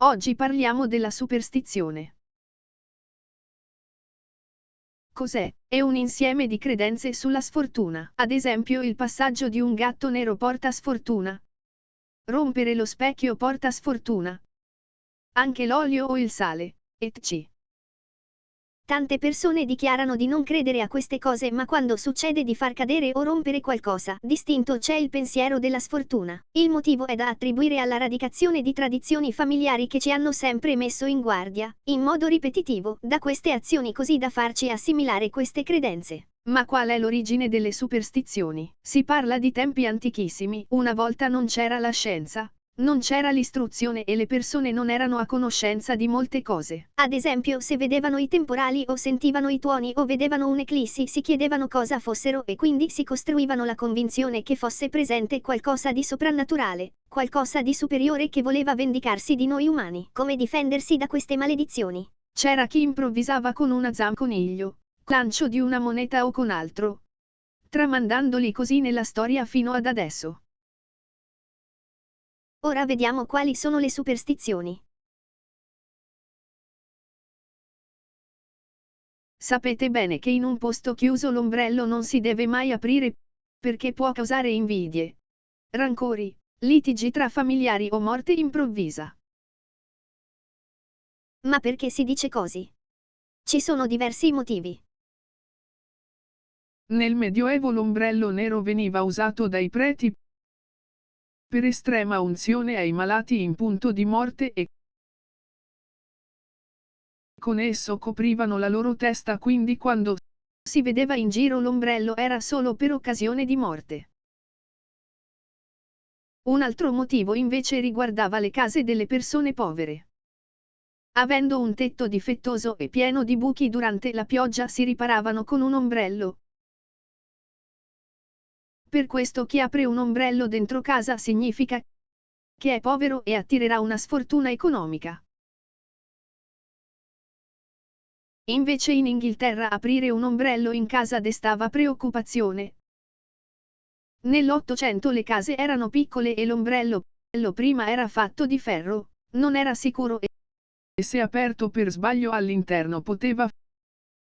Oggi parliamo della superstizione. Cos'è? È un insieme di credenze sulla sfortuna. Ad esempio il passaggio di un gatto nero porta sfortuna. Rompere lo specchio porta sfortuna. Anche l'olio o il sale, etc. Tante persone dichiarano di non credere a queste cose, ma quando succede di far cadere o rompere qualcosa distinto c'è il pensiero della sfortuna. Il motivo è da attribuire alla radicazione di tradizioni familiari che ci hanno sempre messo in guardia, in modo ripetitivo, da queste azioni così da farci assimilare queste credenze. Ma qual è l'origine delle superstizioni? Si parla di tempi antichissimi, una volta non c'era la scienza, non c'era l'istruzione e le persone non erano a conoscenza di molte cose. Ad esempio, se vedevano i temporali o sentivano i tuoni o vedevano un'eclissi si chiedevano cosa fossero e quindi si costruivano la convinzione che fosse presente qualcosa di soprannaturale, qualcosa di superiore che voleva vendicarsi di noi umani. Come difendersi da queste maledizioni? C'era chi improvvisava con una zamponiglio, lancio di una moneta o con altro, tramandandoli così nella storia fino ad adesso. Ora vediamo quali sono le superstizioni. Sapete bene che in un posto chiuso l'ombrello non si deve mai aprire, perché può causare invidie, rancori, litigi tra familiari o morte improvvisa. Ma perché si dice così? Ci sono diversi motivi. Nel Medioevo l'ombrello nero veniva usato dai preti per estrema unzione ai malati in punto di morte e con esso coprivano la loro testa, quindi quando si vedeva in giro l'ombrello era solo per occasione di morte. Un altro motivo invece riguardava le case delle persone povere. Avendo un tetto difettoso e pieno di buchi durante la pioggia si riparavano con un ombrello. Per questo chi apre un ombrello dentro casa significa che è povero e attirerà una sfortuna economica. Invece in Inghilterra aprire un ombrello in casa destava preoccupazione. Nell'Ottocento le case erano piccole e l'ombrello prima era fatto di ferro, non era sicuro e se aperto per sbaglio all'interno poteva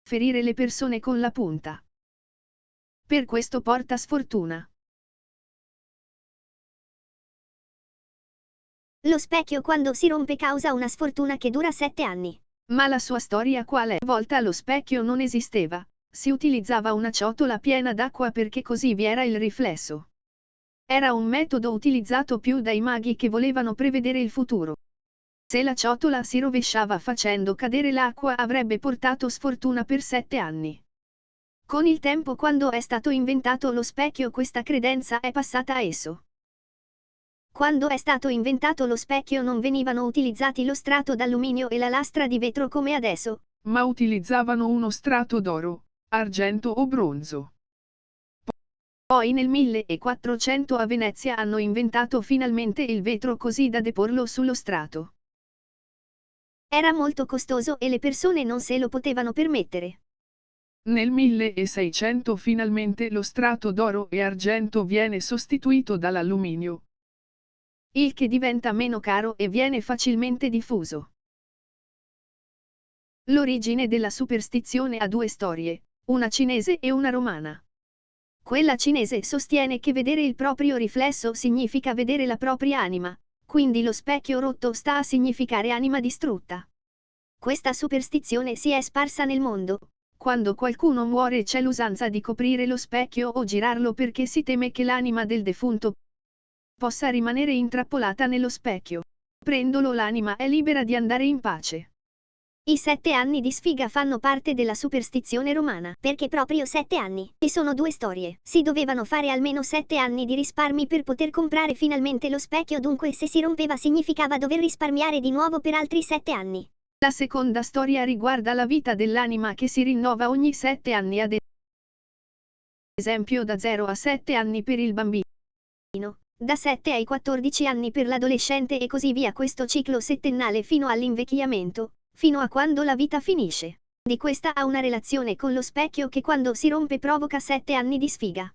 ferire le persone con la punta. Per questo porta sfortuna. Lo specchio quando si rompe causa una sfortuna che dura 7 anni. Ma la sua storia qual è? Volta lo specchio non esisteva, si utilizzava una ciotola piena d'acqua perché così vi era il riflesso. Era un metodo utilizzato più dai maghi che volevano prevedere il futuro. Se la ciotola si rovesciava facendo cadere l'acqua avrebbe portato sfortuna per 7 anni. Con il tempo, quando è stato inventato lo specchio, questa credenza è passata a esso. Quando è stato inventato lo specchio non venivano utilizzati lo strato d'alluminio e la lastra di vetro come adesso, ma utilizzavano uno strato d'oro, argento o bronzo. Poi nel 1400 a Venezia hanno inventato finalmente il vetro così da deporlo sullo strato. Era molto costoso e le persone non se lo potevano permettere. Nel 1600 finalmente lo strato d'oro e argento viene sostituito dall'alluminio, il che diventa meno caro e viene facilmente diffuso. L'origine della superstizione ha due storie, una cinese e una romana. Quella cinese sostiene che vedere il proprio riflesso significa vedere la propria anima, quindi lo specchio rotto sta a significare anima distrutta. Questa superstizione si è sparsa nel mondo. Quando qualcuno muore c'è l'usanza di coprire lo specchio o girarlo perché si teme che l'anima del defunto possa rimanere intrappolata nello specchio. Prendolo, l'anima è libera di andare in pace. I 7 anni di sfiga fanno parte della superstizione romana. Perché proprio 7 anni? Ci sono due storie. Si dovevano fare almeno 7 anni di risparmi per poter comprare finalmente lo specchio, dunque se si rompeva significava dover risparmiare di nuovo per altri 7 anni. La seconda storia riguarda la vita dell'anima che si rinnova ogni 7 anni, ad esempio da 0 a 7 anni per il bambino, da 7 ai 14 anni per l'adolescente e così via, questo ciclo settennale fino all'invecchiamento, fino a quando la vita finisce. Di questa ha una relazione con lo specchio che quando si rompe provoca 7 anni di sfiga.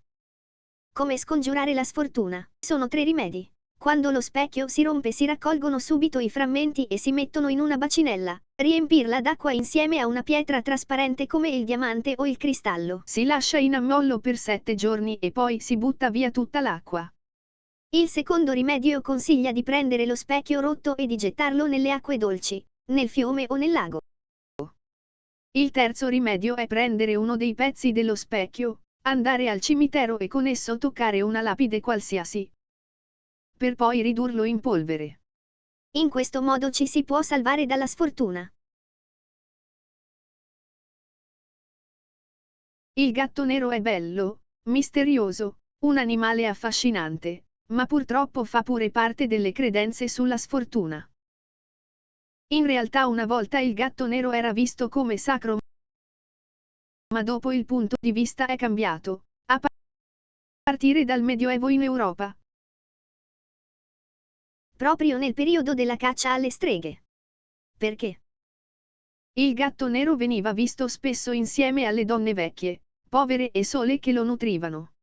Come scongiurare la sfortuna? Sono 3 rimedi. Quando lo specchio si rompe si raccolgono subito i frammenti e si mettono in una bacinella. Riempirla d'acqua insieme a una pietra trasparente come il diamante o il cristallo. Si lascia in ammollo per 7 giorni e poi si butta via tutta l'acqua. Il secondo rimedio consiglia di prendere lo specchio rotto e di gettarlo nelle acque dolci, nel fiume o nel lago. Il terzo rimedio è prendere uno dei pezzi dello specchio, andare al cimitero e con esso toccare una lapide qualsiasi, per poi ridurlo in polvere. In questo modo ci si può salvare dalla sfortuna. Il gatto nero è bello, misterioso, un animale affascinante, ma purtroppo fa pure parte delle credenze sulla sfortuna. In realtà una volta il gatto nero era visto come sacro, ma dopo il punto di vista è cambiato, a partire dal Medioevo in Europa. Proprio nel periodo della caccia alle streghe. Perché? Il gatto nero veniva visto spesso insieme alle donne vecchie, povere e sole che lo nutrivano.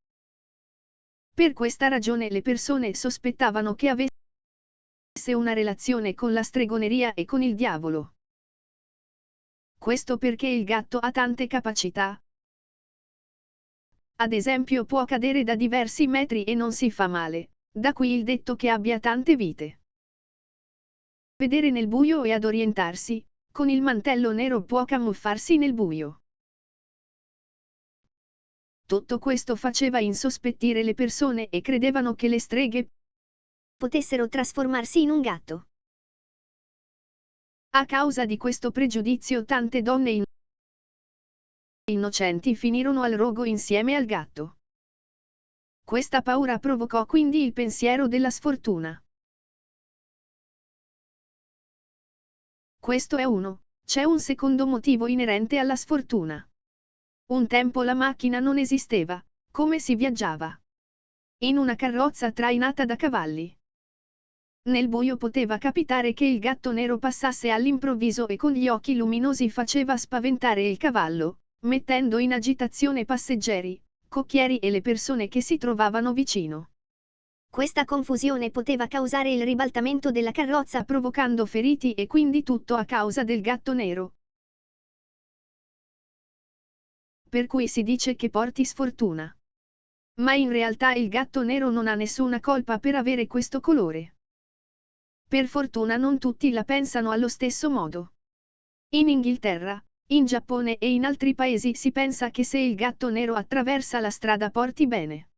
Per questa ragione le persone sospettavano che avesse una relazione con la stregoneria e con il diavolo. Questo perché il gatto ha tante capacità. Ad esempio può cadere da diversi metri e non si fa male, da qui il detto che abbia tante vite. Vedere nel buio e ad orientarsi, con il mantello nero può camuffarsi nel buio. Tutto questo faceva insospettire le persone e credevano che le streghe potessero trasformarsi in un gatto. A causa di questo pregiudizio tante donne innocenti finirono al rogo insieme al gatto. Questa paura provocò quindi il pensiero della sfortuna. Questo è uno. C'è un secondo motivo inerente alla sfortuna. Un tempo la macchina non esisteva, come si viaggiava? In una carrozza trainata da cavalli. Nel buio poteva capitare che il gatto nero passasse all'improvviso e con gli occhi luminosi faceva spaventare il cavallo, mettendo in agitazione passeggeri, cocchieri e le persone che si trovavano vicino. Questa confusione poteva causare il ribaltamento della carrozza, provocando feriti e quindi tutto a causa del gatto nero. Per cui si dice che porti sfortuna. Ma in realtà il gatto nero non ha nessuna colpa per avere questo colore. Per fortuna non tutti la pensano allo stesso modo. In Inghilterra, in Giappone e in altri paesi si pensa che se il gatto nero attraversa la strada porti bene.